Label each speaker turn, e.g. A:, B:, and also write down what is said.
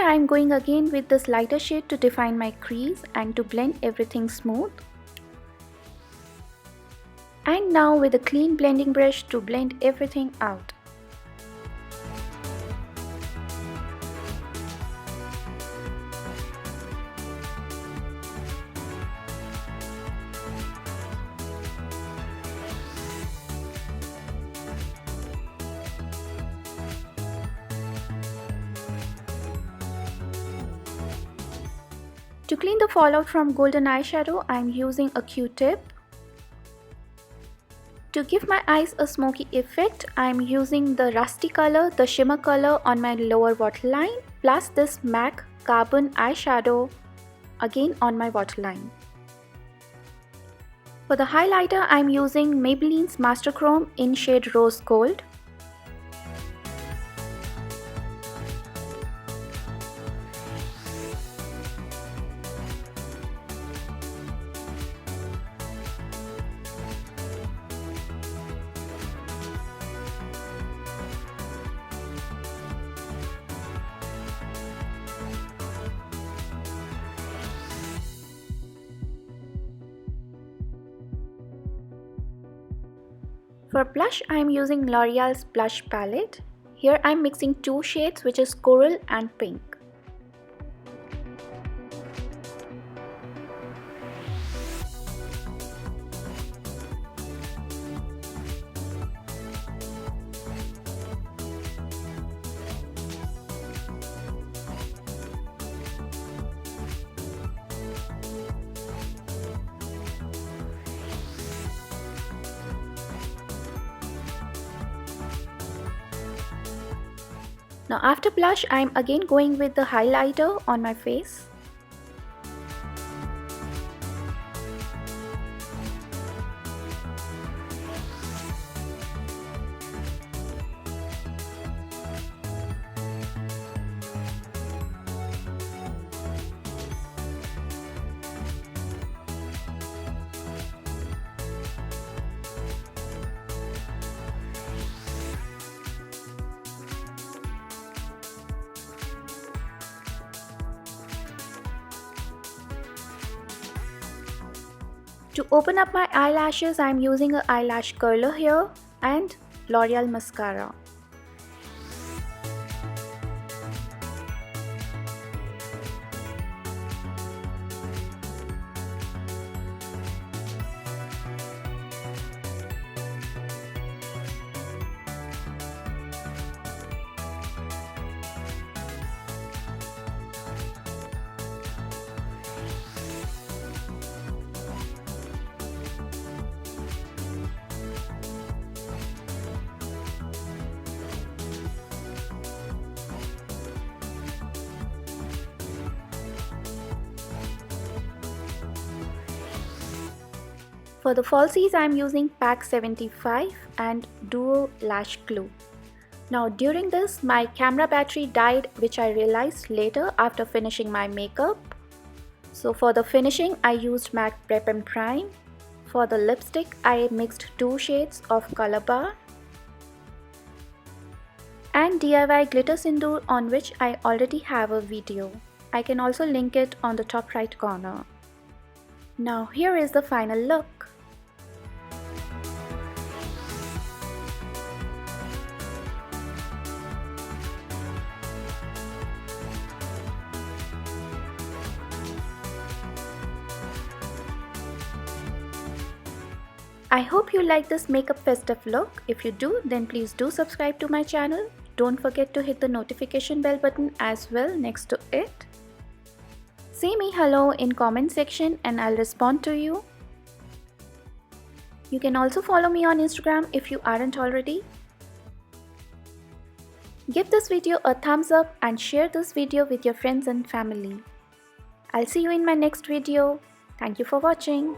A: I am going again with this lighter shade to define my crease and to blend everything smooth. And now with a clean blending brush to blend everything out. To clean the fallout from golden eyeshadow, I am using a Q-tip. To give my eyes a smoky effect, I am using the rusty color, the shimmer color on my lower waterline, plus this MAC carbon eyeshadow again on my waterline. For the highlighter, I am using Maybelline's Master Chrome in shade Rose Gold. For blush, I am using L'Oreal's blush palette. Here I am mixing two shades, which is Coral and Pink. Now after blush, I am again going with the highlighter on my face. To open up my eyelashes, I am using an eyelash curler here and L'Oreal mascara. For the falsies, I am using Pack 75 and Duo Lash Glue. Now during this, my camera battery died, which I realized later after finishing my makeup. So for the finishing, I used MAC Prep and Prime. For the lipstick, I mixed two shades of Color Bar and DIY Glitter Sindoor, on which I already have a video. I can also link it on the top right corner. Now here is the final look. I hope you like this makeup festive look. If you do, then please do subscribe to my channel. Don't forget to hit the notification bell button as well next to it. Say me hello in comment section and I'll respond to you. You can also follow me on Instagram if you aren't already. Give this video a thumbs up and share this video with your friends and family. I'll see you in my next video. Thank you for watching.